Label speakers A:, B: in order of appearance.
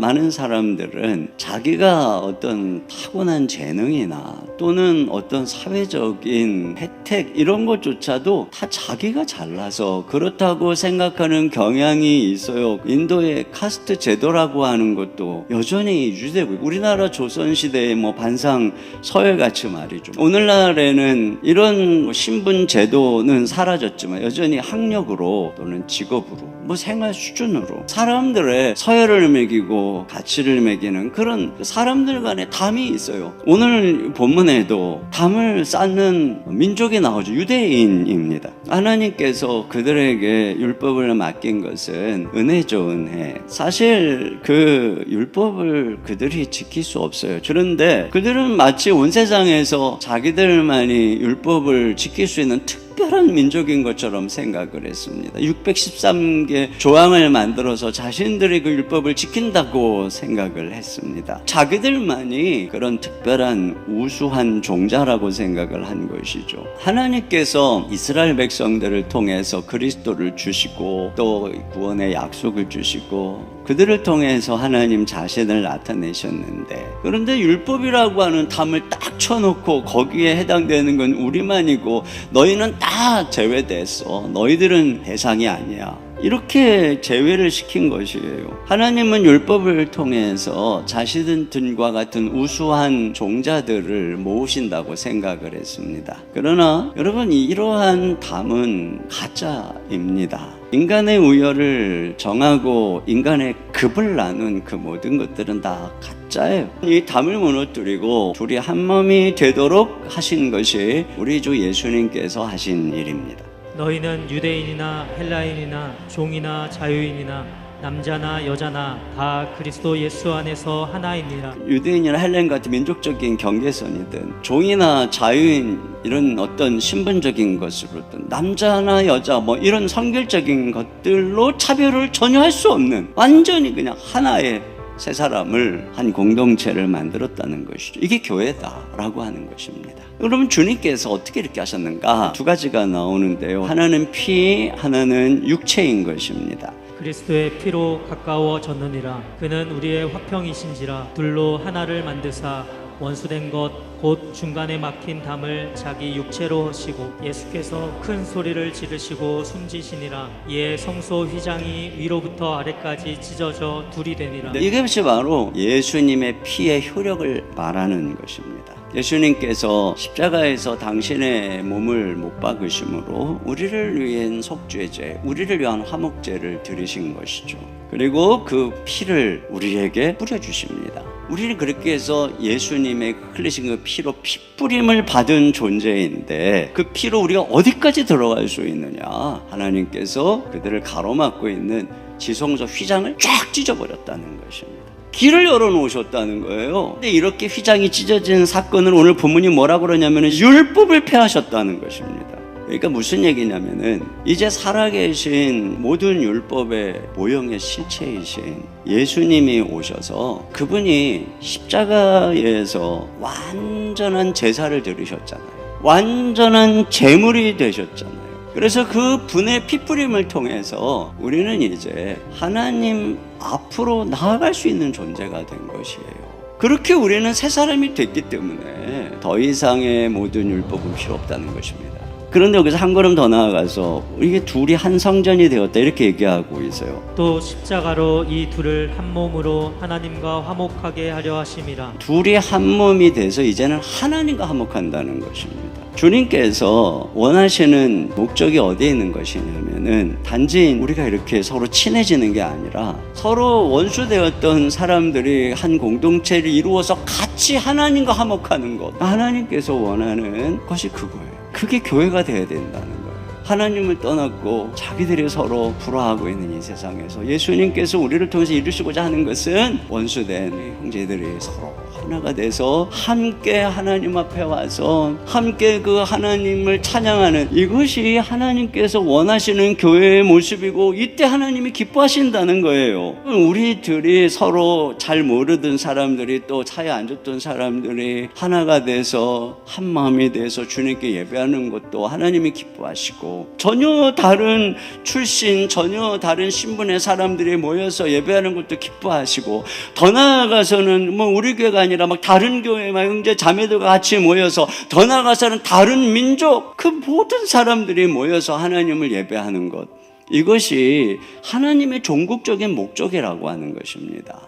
A: 많은 사람들은 자기가 어떤 타고난 재능이나 또는 어떤 사회적인 혜택 이런 것조차도 다 자기가 잘나서 그렇다고 생각하는 경향이 있어요. 인도의 카스트 제도라고 하는 것도 여전히 유지되고, 우리나라 조선시대의 반상 서열같이 말이죠. 오늘날에는 이런 신분 제도는 사라졌지만 여전히 학력으로 또는 직업으로 생활 수준으로 사람들의 서열을 매기고 가치를 매기는 그런 사람들 간의 담이 있어요. 오늘 본문에도 담을 쌓는 민족이 나오죠. 유대인입니다. 하나님께서 그들에게 율법을 맡긴 것은 은혜죠, 은혜. 사실 그 율법을 그들이 지킬 수 없어요. 그런데 그들은 마치 온 세상에서 자기들만이 율법을 지킬 수 있는 특별한 민족인 것처럼 생각을 했습니다. 613개 조항을 만들어서 자신들이 그 율법을 지킨다고 생각을 했습니다. 자기들만이 그런 특별한 우수한 종자라고 생각을 한 것이죠. 하나님께서 이스라엘 백성들을 통해서 그리스도를 주시고 또 구원의 약속을 주시고 그들을 통해서 하나님 자신을 나타내셨는데, 그런데 율법이라고 하는 담을 딱 쳐놓고 거기에 해당되는 건 우리만이고 너희는 다 제외됐어, 너희들은 대상이 아니야, 이렇게 제외를 시킨 것이에요. 하나님은 율법을 통해서 자신들과 같은 우수한 종자들을 모으신다고 생각을 했습니다. 그러나 여러분, 이러한 담은 가짜입니다. 인간의 우열을 정하고 인간의 급을 나눈 그 모든 것들은 다 가짜예요. 이 담을 무너뜨리고 둘이 한 몸이 되도록 하신 것이 우리 주 예수님께서 하신 일입니다.
B: 너희는 유대인이나 헬라인이나 종이나 자유인이나 남자나 여자나 다 그리스도 예수 안에서 하나이니라.
A: 유대인이나 헬라인 같은 민족적인 경계선이든 종이나 자유인 이런 어떤 신분적인 것으로든 남자나 여자 이런 성별적인 것들로 차별을 전혀 할 수 없는 완전히 그냥 하나의 세 사람을 한 공동체를 만들었다는 것이죠. 이게 교회다라고 하는 것입니다. 그러면 주님께서 어떻게 이렇게 하셨는가? 두 가지가 나오는데요. 하나는 피, 하나는 육체인 것입니다.
B: 그리스도의 피로 가까워졌느니라. 그는 우리의 화평이신지라. 둘로 하나를 만드사 원수된 것 곧 중간에 막힌 담을 자기 육체로 하시고 예수께서 큰 소리를 지르시고 숨지시니라. 이에 성소 휘장이 위로부터 아래까지 찢어져 둘이 되니라.
A: 이것이 바로 예수님의 피의 효력을 말하는 것입니다. 예수님께서 십자가에서 당신의 몸을 못 박으심으로 우리를 위한 속죄제, 우리를 위한 화목제를 드리신 것이죠. 그리고 그 피를 우리에게 뿌려주십니다. 우리는 그렇게 해서 예수님의 흘리신 그 피로 피뿌림을 받은 존재인데, 그 피로 우리가 어디까지 들어갈 수 있느냐? 하나님께서 그들을 가로막고 있는 지성소 휘장을 쫙 찢어버렸다는 것입니다. 길을 열어놓으셨다는 거예요. 근데 이렇게 휘장이 찢어진 사건을 오늘 본문이 뭐라고 그러냐면 율법을 폐하셨다는 것입니다. 그러니까 무슨 얘기냐면은 이제 살아계신 모든 율법의 모형의 실체이신 예수님이 오셔서 그분이 십자가에서 완전한 제사를 드리셨잖아요. 완전한 제물이 되셨잖아요. 그래서 그 분의 피뿌림을 통해서 우리는 이제 하나님 앞으로 나아갈 수 있는 존재가 된 것이에요. 그렇게 우리는 새 사람이 됐기 때문에 더 이상의 모든 율법은 필요 없다는 것입니다. 그런데 여기서 한 걸음 더 나아가서 이게 둘이 한 성전이 되었다 이렇게 얘기하고 있어요.
B: 또 십자가로 이 둘을 한 몸으로 하나님과 화목하게 하려 하심이라.
A: 둘이 한 몸이 돼서 이제는 하나님과 화목한다는 것입니다. 주님께서 원하시는 목적이 어디에 있는 것이냐면은 단지 우리가 이렇게 서로 친해지는 게 아니라 서로 원수되었던 사람들이 한 공동체를 이루어서 같이 하나님과 화목하는 것. 하나님께서 원하는 것이 그거예요. 그게 교회가 돼야 된다는 거예요. 하나님을 떠났고 자기들이 서로 불화하고 있는 이 세상에서 예수님께서 우리를 통해서 이루시고자 하는 것은 원수된 형제들이 서로 하나가 돼서 함께 하나님 앞에 와서 함께 그 하나님을 찬양하는, 이것이 하나님께서 원하시는 교회의 모습이고 이때 하나님이 기뻐하신다는 거예요. 우리들이 서로 잘 모르던 사람들이 또 차에 앉았던 사람들이 하나가 돼서 한 마음이 돼서 주님께 예배하는 것도 하나님이 기뻐하시고, 전혀 다른 출신, 전혀 다른 신분의 사람들이 모여서 예배하는 것도 기뻐하시고, 더 나아가서는 뭐 우리 교회가 아니라 막 다른 교회 막 형제 자매들과 같이 모여서, 더 나아가서는 다른 민족, 그 모든 사람들이 모여서 하나님을 예배하는 것, 이것이 하나님의 종국적인 목적이라고 하는 것입니다.